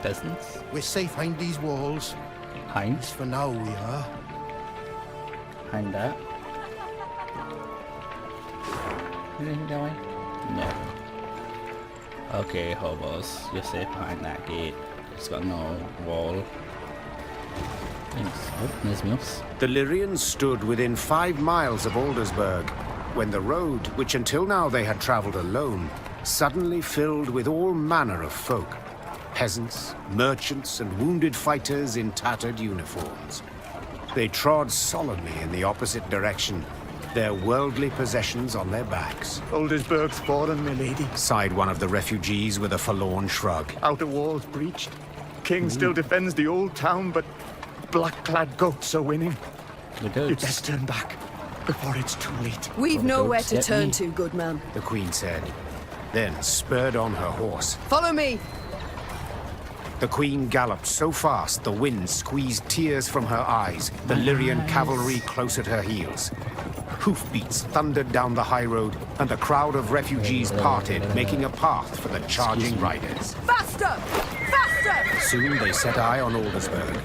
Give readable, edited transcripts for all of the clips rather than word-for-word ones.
peasants. We're safe behind these walls. Behind? For now, we are. Behind that. Anything going? No. Okay, hobos, you're safe behind that gate. It's got no wall. Thanks. Oh, there's Milfs. The Lyrians stood within 5 miles of Aldersberg, when the road, which until now they had travelled alone, suddenly filled with all manner of folk. Peasants, merchants, and wounded fighters in tattered uniforms. They trod solemnly in the opposite direction, their worldly possessions on their backs. Aldersberg's fallen, my lady. Sighed one of the refugees with a forlorn shrug. Outer walls breached. King still defends the old town, but black-clad goats are winning. The goats. You'd best turn back before it's too late. We've nowhere to Get turn me. to, good man. The Queen said, then spurred on her horse. Follow me. The Queen galloped so fast the wind squeezed tears from her eyes, the Lyrian cavalry close at her heels. Hoofbeats thundered down the high road, and the crowd of refugees parted, making a path for the charging riders. Faster! Faster! Soon they set eye on Aldersberg.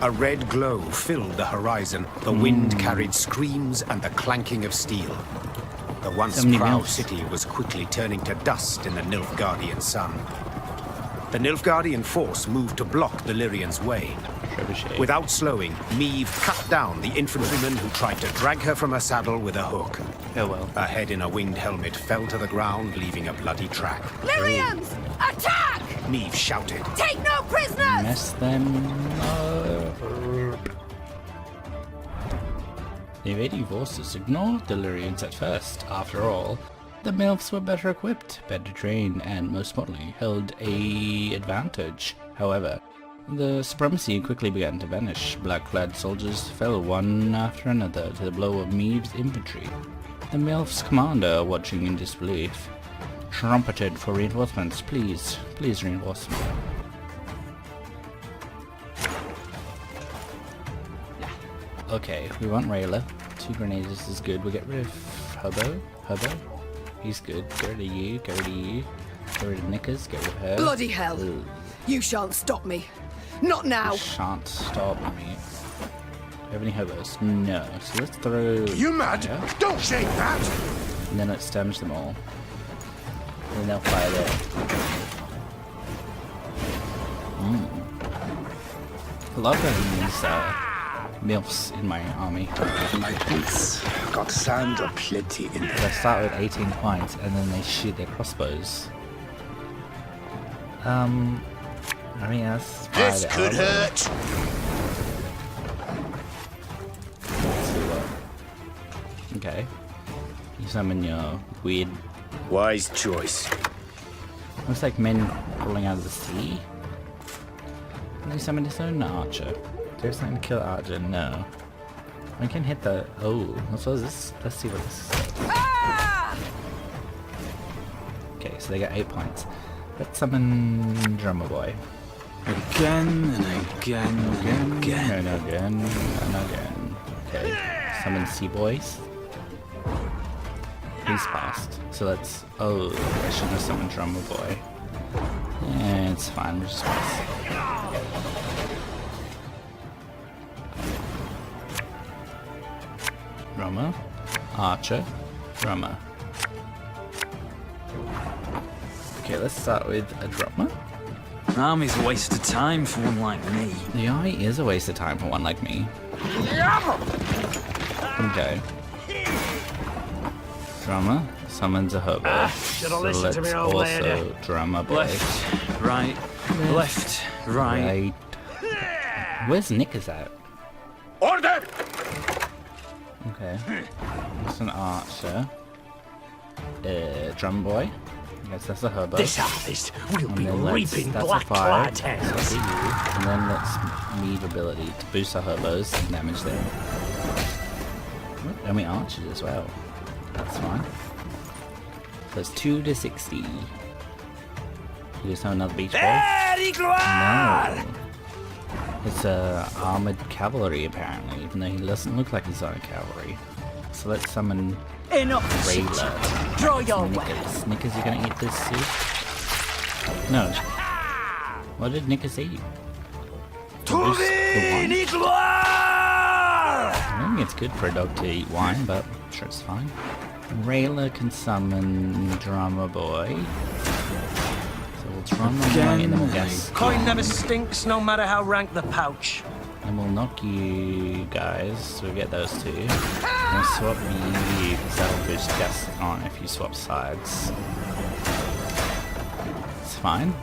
A red glow filled the horizon, the wind carried screams and the clanking of steel. The once proud city was quickly turning to dust in the Nilfgaardian sun. The Nilfgaardian force moved to block the Lyrians' way. Without slowing, Meve cut down the infantryman who tried to drag her from her saddle with a hook. Oh well. A head in a winged helmet fell to the ground, leaving a bloody track. Lyrians! Attack! Meve shouted. Take no prisoners! Mess them up. The invading forces ignored the Lyrians at first. After all, the Milfs were better equipped, better trained, and most importantly, held an advantage. However, the supremacy quickly began to vanish. Black-clad soldiers fell one after another to the blow of Meve's infantry. The Milf's commander, watching in disbelief, trumpeted for reinforcements. Please, please reinforce me. Okay, we want Rayla. 2 grenades is good. We'll get rid of Hobo. He's good. Get rid of you. Get rid of you. Get rid of Knickers. Get rid of her. Bloody hell! Ooh. You shan't stop me. Not now. You shan't stop me. Do you have any hobos? No. So let's throw... You mad? fire, Don't shake that! and then let's damage them all. And then they'll fire there. I love having these Milfs in my army. My boots got sand aplenty in there. They start with 18 points and then they shoot their crossbows. I mean, that's fire This their could armor. hurt! Let's see what. Okay. You summon your weird. Wise choice. Looks like men crawling out of the sea. Can you summon his own archer? There's something to kill Archer. No. I can hit the. Oh, so this. Let's see what this is. Okay, so they got 8 points. Let's summon Drummer Boy. Again and again and again. And again and again. Okay. Summon Sea Boys. He's passed. So let's. Oh, I shouldn't have summoned Drummer Boy. Yeah, it's fine. We'll just pass. Drummer, Archer, Drummer. Okay, let's start with a drummer. An army's a waste of time for one like me. The army is a waste of time for one like me. Okay. Drummer summons a hobo. Should've listened to me, old lady. Drummer boy. Left, right, left, right. Where's Knickers at? Order! Okay. That's an archer. Drum boy. I guess that's a hobo. This harvest will And be then reaping that's a black-clad fire. heads. And then let's Meve ability to boost our hobos and damage them. And we archers as well. That's fine. So it's 2 to 60. You just have another beach ball? No. It's armored cavalry apparently, even though he doesn't look like he's on cavalry. So let's summon Enough. Rayla. Draw your Knickers. Knickers, you gonna eat this soup? No. What did Nikas eat? To the I don't think it's good for a dog to eat wine, but I'm sure it's fine. Rayla can summon Drama Boy. So we'll Drama Boy and then we'll guess. Coin never stinks, no matter how rank the pouch. And we'll knock you guys, so we get those two. We'll swap you, because that'll boost guess on if you swap sides. It's fine.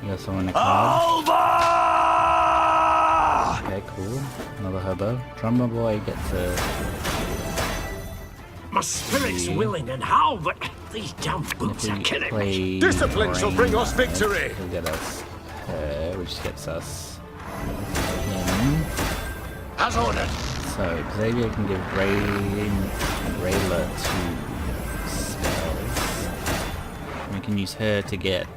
You got someone in a card. Okay, cool. Another hobo. Drummer Boy gets a... My spirit's willing and how, but these damn boots are killing me. Discipline shall bring us victory. He'll get us her, which gets us him. As ordered. So Xavier can give Rayla 2 spells. We can use her to get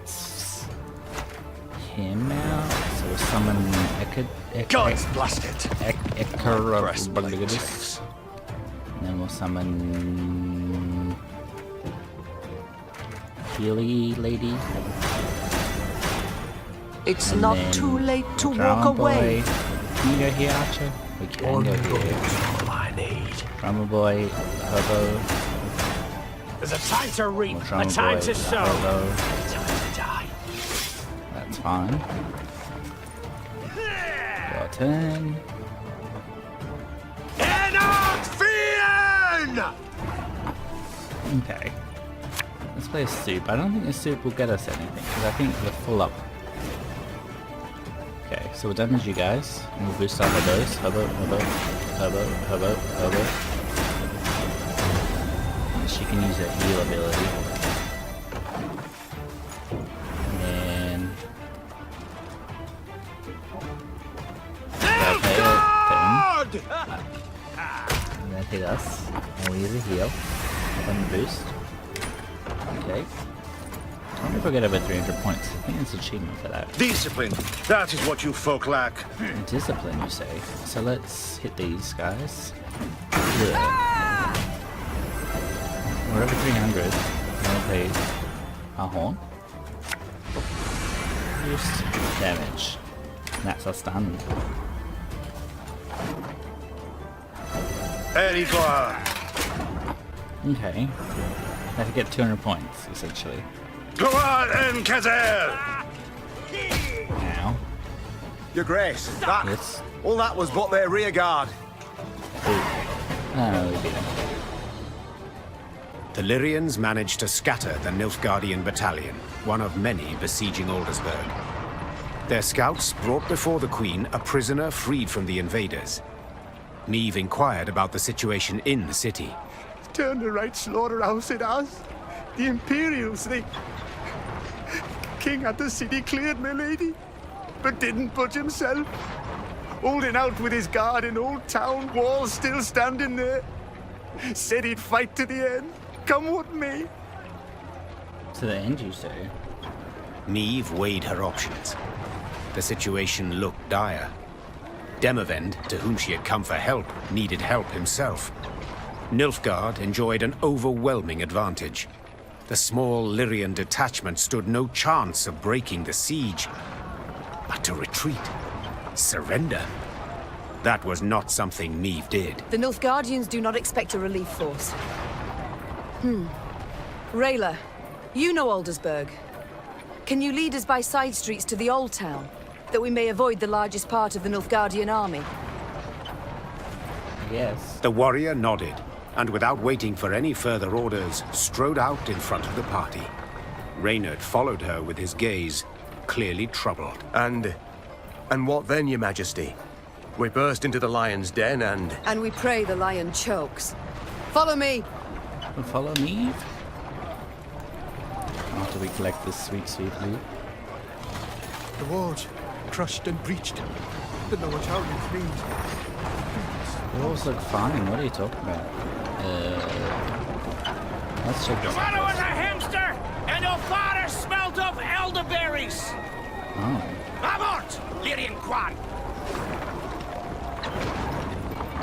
him out. So we'll summon God's blasted. Ekarabulgus. And then we'll summon Healy Lady. It's And not then too late to Drama walk away. Boy. Can you go here, Archer? We can go here. All I need. Drama Boy, Hobo. There's a time to reap, More a Drama time Boy, to sow, Hobo. a time to die. That's fine. Your turn. Okay. Let's play a soup. I don't think the soup will get us anything, because I think we're full up. Okay, so we'll damage you guys, and we'll boost our hobos. Hobo, hobo, hobo, hobo, hobo. And she can use her heal ability. And then... And that hit us. And we use a heal. On the boost. Okay. I wonder if we'll get over 300 points. I think it's achievement for that. Discipline. That is what you folk lack. Discipline, you say. So let's hit these guys. Yeah. We're over 300. We'll play our horn. Boost damage. And that's our stun. Very good. Okay. Have to get 200 points, essentially. Go on, Enkazel! Now. Your Grace, that, Yes. all that was but their rear guard. Oh, we beat them. The Lyrians managed to scatter the Nilfgaardian battalion, one of many besieging Aldersberg. Their scouts brought before the Queen a prisoner freed from the invaders. Meve inquired about the situation in the city. Turned the right slaughterhouse it has. The Imperials, they... King had the city cleared, my lady, but didn't budge himself. Holding out with his guard in Old Town, walls still standing there. Said he'd fight to the end, come what may. To the end, you say? Meve weighed her options. The situation looked dire. Demavend, to whom she had come for help, needed help himself. Nilfgaard enjoyed an overwhelming advantage. The small Lyrian detachment stood no chance of breaking the siege. But to retreat, surrender, that was not something Meve did. The Nilfgaardians do not expect a relief force. Rayla, you know Aldersberg. Can you lead us by side streets to the Old Town, that we may avoid the largest part of the Nilfgaardian army? Yes. The warrior nodded, and without waiting for any further orders, strode out in front of the party. Reynard followed her with his gaze, clearly troubled. And what then, Your Majesty? We burst into the lion's den and... And we pray the lion chokes. Follow me! Follow me. After we collect this sweet, sweet loot. The walls, crushed and breached. The lower town in flames. The walls look fine. What are you talking about? Let's check this Tomorrow out. was a hamster, and your father smelt of elderberries. Oh. Abort, Lyrian Quan.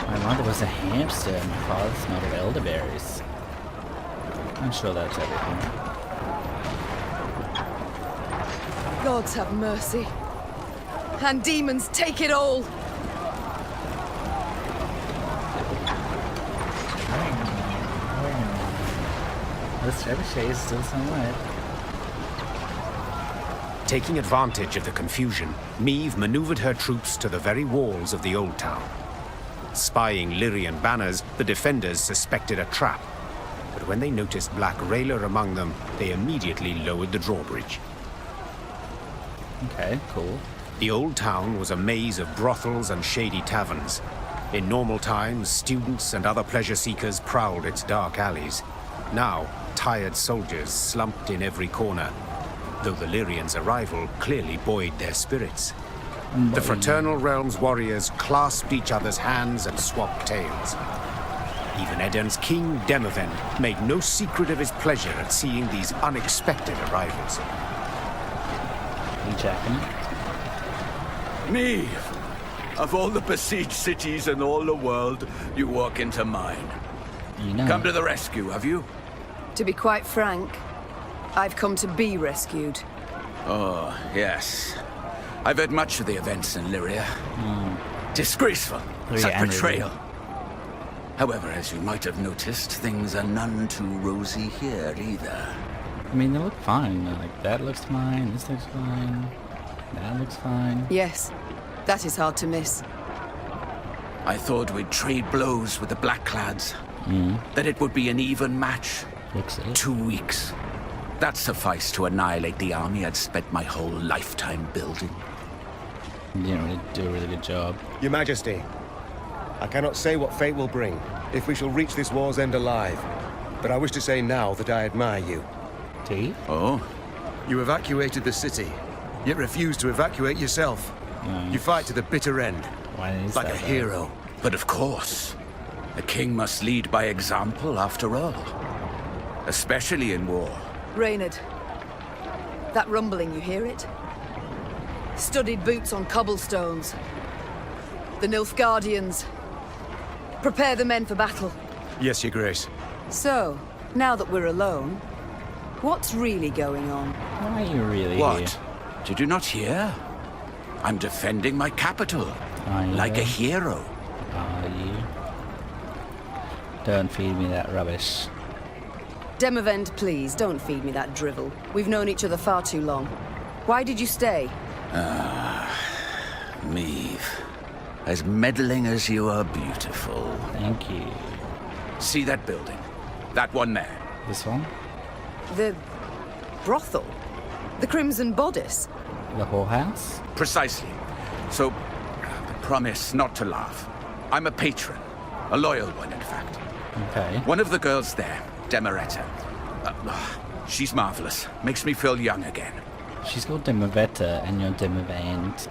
My mother was a hamster and my father smelled of elderberries. I'm sure that's everything. Gods have mercy. And demons take it all! This trebuchet is still somewhere. Taking advantage of the confusion, Meve maneuvered her troops to the very walls of the old town. Spying Lyrian banners, the defenders suspected a trap. But when they noticed Black Railer among them, they immediately lowered the drawbridge. Okay, cool. The old town was a maze of brothels and shady taverns. In normal times, students and other pleasure seekers prowled its dark alleys. Now, tired soldiers slumped in every corner, though the Lyrians' arrival clearly buoyed their spirits. The Fraternal Realm's warriors clasped each other's hands and swapped tales. Even Eden's king, Demavend, made no secret of his pleasure at seeing these unexpected arrivals. You checking? Meve, of all the besieged cities in all the world, you walk into mine. You know. Come to the rescue, have you? To be quite frank, I've come to be rescued. Oh, yes. I've heard much of the events in Lyria. Disgraceful. Lyria Such and betrayal. However, as you might have noticed, things are none too rosy here either. I mean, they look fine. Like, that looks fine, this looks fine, that looks fine. Yes, that is hard to miss. I thought we'd trade blows with the Blackclads. That it would be an even match. Looks it. 2 weeks. That sufficed to annihilate the army I'd spent my whole lifetime building. You didn't really do a really good job. Your Majesty, I cannot say what fate will bring, if we shall reach this war's end alive. But I wish to say now that I admire you. T? Oh? You evacuated the city, yet refused to evacuate yourself. You fight to the bitter end, Why is like that, a though? hero. But of course. A king must lead by example, after all. Especially in war. Reynard, that rumbling, you hear it? Studded boots on cobblestones. The Nilfgaardians. Prepare the men for battle. Yes, Your Grace. So, now that we're alone, what's really going on? Why are you really What? here? Did you not hear? I'm defending my capital. Are you Like a though? hero. Are you? Don't feed me that rubbish. Demavend, please, don't feed me that drivel. We've known each other far too long. Why did you stay? Meve. As meddling as you are beautiful. Thank you. See that building? That one there. This one? The brothel? The Crimson Bodice? The whorehouse? Precisely. So, promise not to laugh. I'm a patron. A loyal one, in fact. Okay. One of the girls there, Demeretta. She's marvelous. Makes me feel young again. She's called Demavetta and you're Demavend.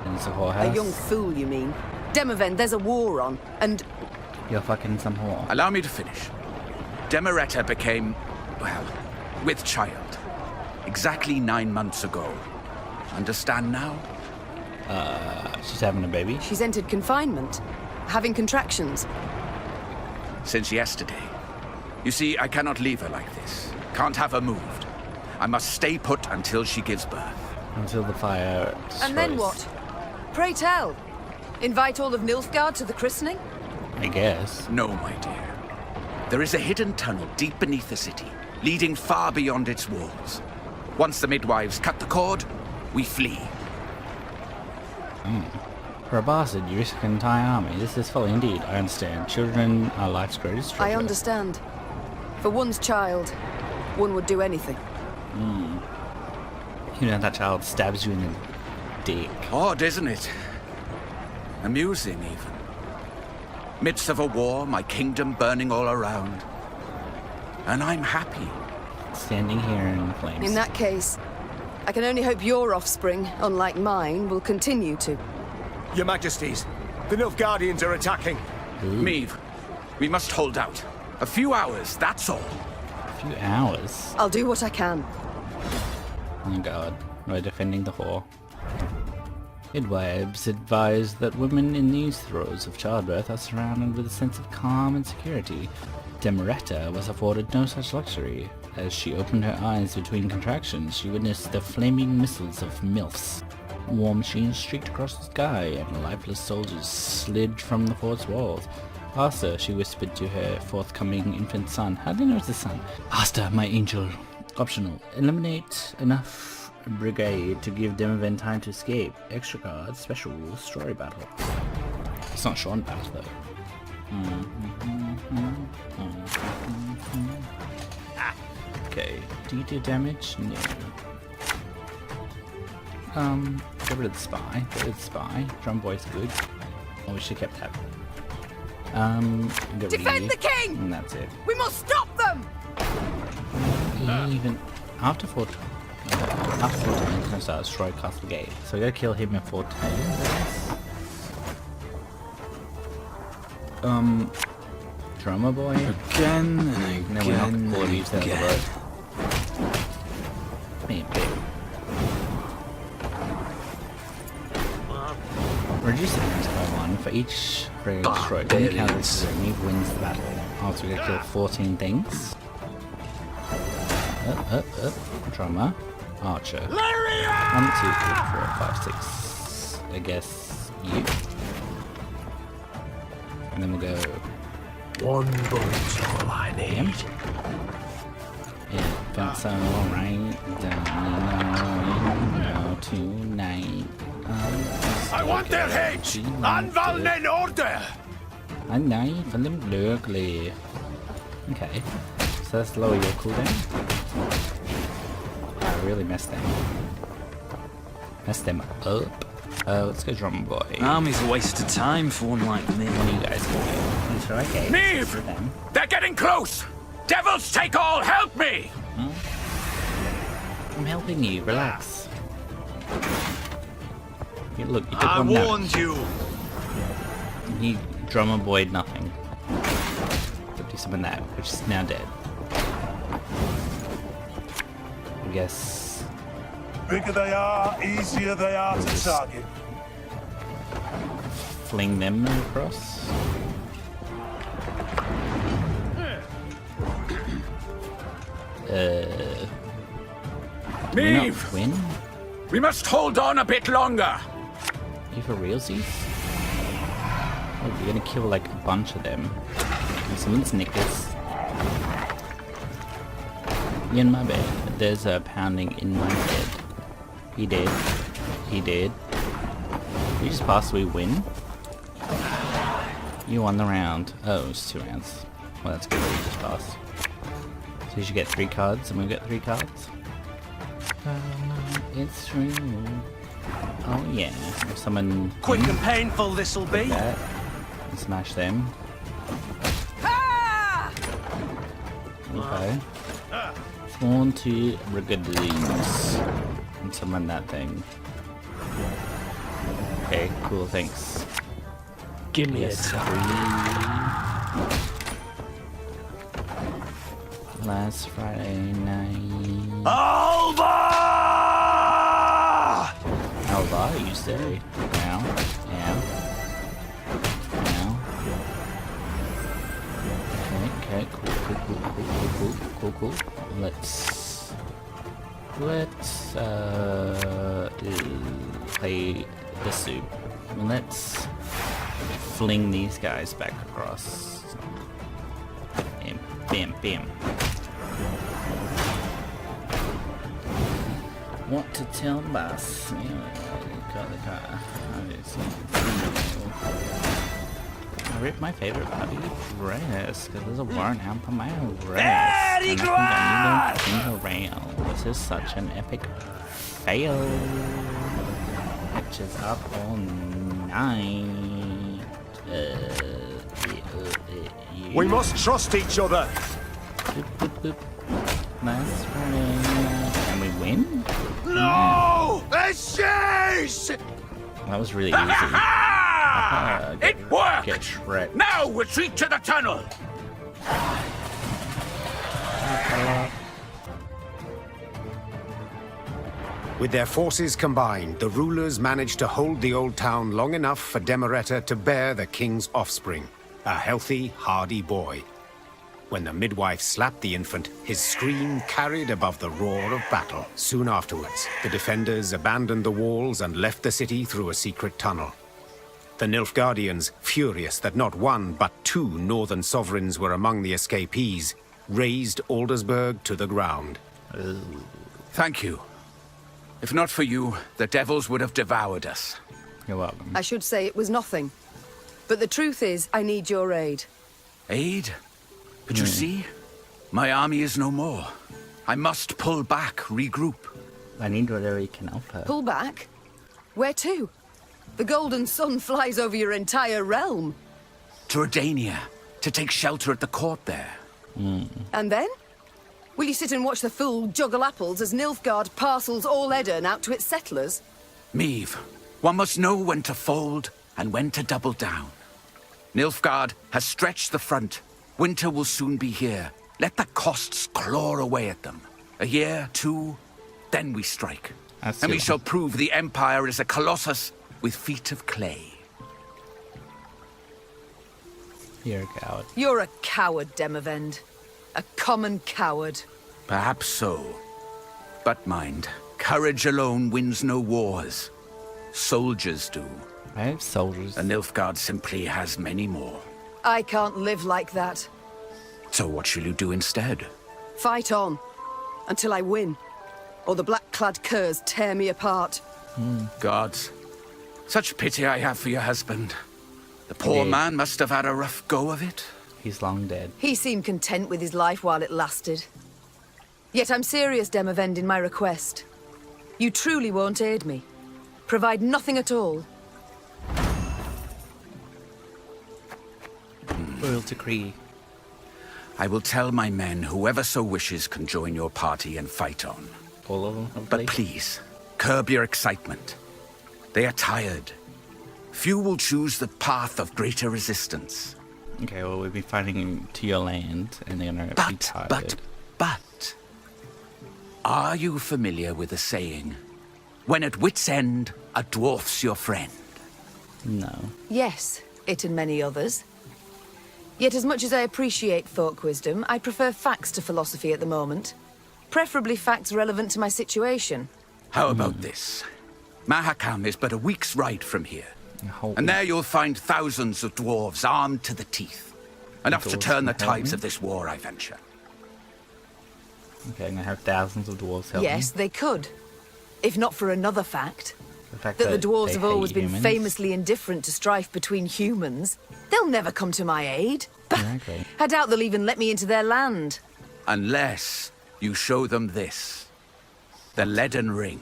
And it's a whorehouse? A young fool, you mean? Demavend, there's a war on, and... You're fucking some whore. Allow me to finish. Demeretta became, well, with child. Exactly 9 months ago. Understand now? She's having a baby? she's entered confinement. Having contractions. Since yesterday. You see, I cannot leave her like this. Can't have her moved. I must stay put until she gives birth. Until the fire And then destroys. what? Pray tell. Invite all of Nilfgaard to the christening? I guess. No, my dear. There is a hidden tunnel deep beneath the city, leading far beyond its walls. Once the midwives cut the cord, we flee. For a bastard, you risk an entire army. This is folly indeed. I understand. Children are life's greatest treasure. I understand. For one's child, one would do anything. You know, that child stabs you in the dick. Odd, isn't it? Amusing, even. Midst of a war, my kingdom burning all around. And I'm happy. Standing here in flames. In that case, I can only hope your offspring, unlike mine, will continue to. Your Majesties, the Nilfgaardians are attacking. Meve, we must hold out. A few hours, that's all. A few hours. I'll do what I can. Oh god, we're defending the whore. Midwives advise that women in these throes of childbirth are surrounded with a sense of calm and security. Demeretta was afforded no such luxury. As she opened her eyes between contractions, she witnessed the flaming missiles of MILFs. War machines streaked across the sky, and lifeless soldiers slid from the fort's walls. Asta, she whispered to her forthcoming infant son. How do you know it's the son? Asta, my angel. Optional. Eliminate enough brigade to give Demavend time to escape. Extra cards, special rules, story battle. It's not Sean battle though. Okay. Do you do damage? No. Get rid of the spy. Get rid of the spy. Drum boy's good. Oh, we should have kept that. Defend the king! And that's it. We must stop them! Even after 4 turns, can start destroy castle gate. So we gotta kill him in 4 turns. Drummer boy. Again and Then we knock again all of these down the road. Reduce the damage by 1 for each frag destroyed. When you counter this, Meve wins the battle. Also, we gotta kill 14 things. Drummer. Archer. Lyria! 1, 2, 3, 4, 5, 6. I guess you. And then we'll go. One bullet's all I need. Yeah, that's alright. No, tonight. I want their hate! Anvallen order! And now you feel them glugly. Okay, so let's lower your cooldown. I really messed them. Messed them up. Let's go Drummer Boy. Army's a waste of time for one like me. What do you guys do? These are okay. Meve! They're getting close! Devils take all, help me! I'm helping you, relax. You look, you took I one warned damage. you! He Drummer Boy'd nothing. 50 summon that, which is now dead. I guess. Bigger they are, easier they are to target. Fling them across. Meve! Win? We must hold on a bit longer! You for realsies? Oh, you're gonna kill like a bunch of them. And someone's Nicholas. In my bed. There's a pounding in my head. He did. He did. We just passed, we win. You won the round. Oh, it's 2 rounds. Well, that's good that we just passed. So you should get 3 cards, and we'll get 3 cards. It's true. Oh yeah. If someone Quick and painful this'll be. that, and smash them. Okay. Spawn to Brigadines. And summon that thing. Okay, cool, thanks. Give me Yes, a time. Last Friday night. Alba! Alba, you say? Now. Now. Now. Okay, cool. Let's play the soup. Let's fling these guys back across. Bam, bam, bam. Want to tell the boss? I ripped my favorite puppy dress because there's a warrant out for my dress. And I think I'm around. This is such an epic fail. Catches up all night. We must trust each other. Boop. Last Friday night. And we win? No! Ashes! That was really easy. It worked! Get wrecked. Now retreat to the tunnel! With their forces combined, the rulers managed to hold the old town long enough for Demereta to bear the king's offspring, a healthy, hardy boy. When the midwife slapped the infant, his scream carried above the roar of battle. Soon afterwards, the defenders abandoned the walls and left the city through a secret tunnel. The Nilfgaardians, furious that not one but 2 northern sovereigns were among the escapees, razed Aldersberg to the ground. Thank you. If not for you, the devils would have devoured us. You're welcome. I should say it was nothing. But the truth is, I need your aid. Aid? But you see, my army is no more. I must pull back, regroup. I need whatever you can help her. Pull back? Where to? The golden sun flies over your entire realm. To Redania, to take shelter at the court there. And then? Will you sit and watch the fool juggle apples as Nilfgaard parcels all Edirn out to its settlers? Meve, one must know when to fold and when to double down. Nilfgaard has stretched the front. Winter will soon be here. Let the costs claw away at them. A year, 2, then we strike. And we shall prove the Empire is a colossus with feet of clay. You're a coward. You're a coward, Demavend. A common coward. Perhaps so. But mind, courage alone wins no wars. Soldiers do. I have soldiers. And Nilfgaard simply has many more. I can't live like that. So what shall you do instead? Fight on. Until I win. Or the black-clad curs tear me apart. Gods. Such pity I have for your husband. The poor man must have had a rough go of it. He's long dead. He seemed content with his life while it lasted. Yet I'm serious, Demavend, in my request. You truly won't aid me. Provide nothing at all. Royal decree. I will tell my men whoever so wishes can join your party and fight on. All of them, hopefully. But please, curb your excitement. They are tired. Few will choose the path of greater resistance. Okay, well, we'll be fighting to your land, and they're gonna be tired. But, are you familiar with the saying, when at wit's end, a dwarf's your friend? No. Yes, it and many others. Yet as much as I appreciate folk wisdom, I prefer facts to philosophy at the moment. Preferably facts relevant to my situation. How about this? Mahakam is but a week's ride from here. And there you'll find thousands of dwarves armed to the teeth. Enough to turn the tides of this war, I venture. Okay, and I have thousands of dwarves helping. Yes, they could. If not for another fact. The fact that the dwarves have always been humans. famously indifferent to strife between humans. They'll never come to my aid. Exactly. I doubt they'll even let me into their land. Unless you show them this. The leaden ring.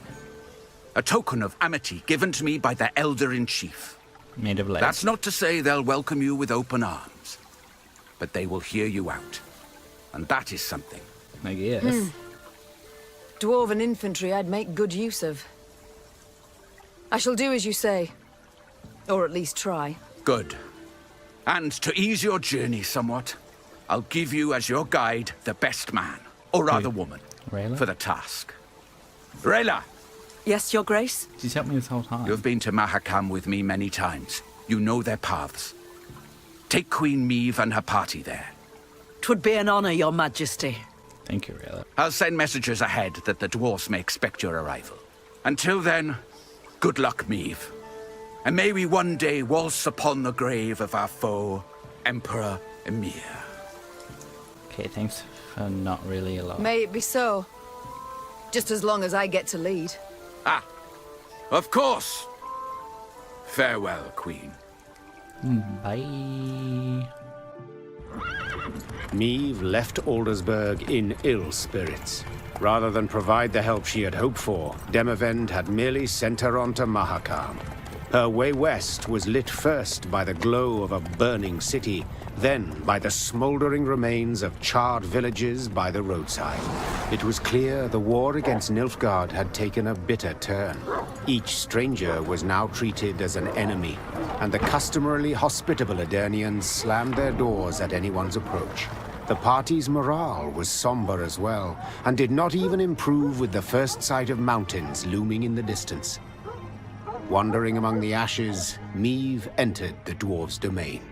A token of amity given to me by the Elder-in-Chief. Made of lead. That's not to say they'll welcome you with open arms. But they will hear you out. And that is something. I guess. Dwarven infantry I'd make good use of. I shall do as you say. Or at least try. Good. And to ease your journey somewhat, I'll give you as your guide the best man, or rather woman, Rayla? for the task. Rayla! Yes, Your Grace? She's helped me this whole time. You've been to Mahakam with me many times. You know their paths. Take Queen Meve and her party there. 'Twould be an honor, Your Majesty. Thank you, Rayla. I'll send messengers ahead that the dwarves may expect your arrival. Until then, good luck, Meve. And may we one day waltz upon the grave of our foe, Emperor Emir. Okay, thanks for not really a lot. May it be so. Just as long as I get to lead. Ah, of course. Farewell, Queen. Bye. Meve left Aldersberg in ill spirits. Rather than provide the help she had hoped for, Demavend had merely sent her on to Mahakam. Her way west was lit first by the glow of a burning city, then by the smoldering remains of charred villages by the roadside. It was clear the war against Nilfgaard had taken a bitter turn. Each stranger was now treated as an enemy, and the customarily hospitable Edirnians slammed their doors at anyone's approach. The party's morale was somber as well, and did not even improve with the first sight of mountains looming in the distance. Wandering among the ashes, Meve entered the dwarves' domain.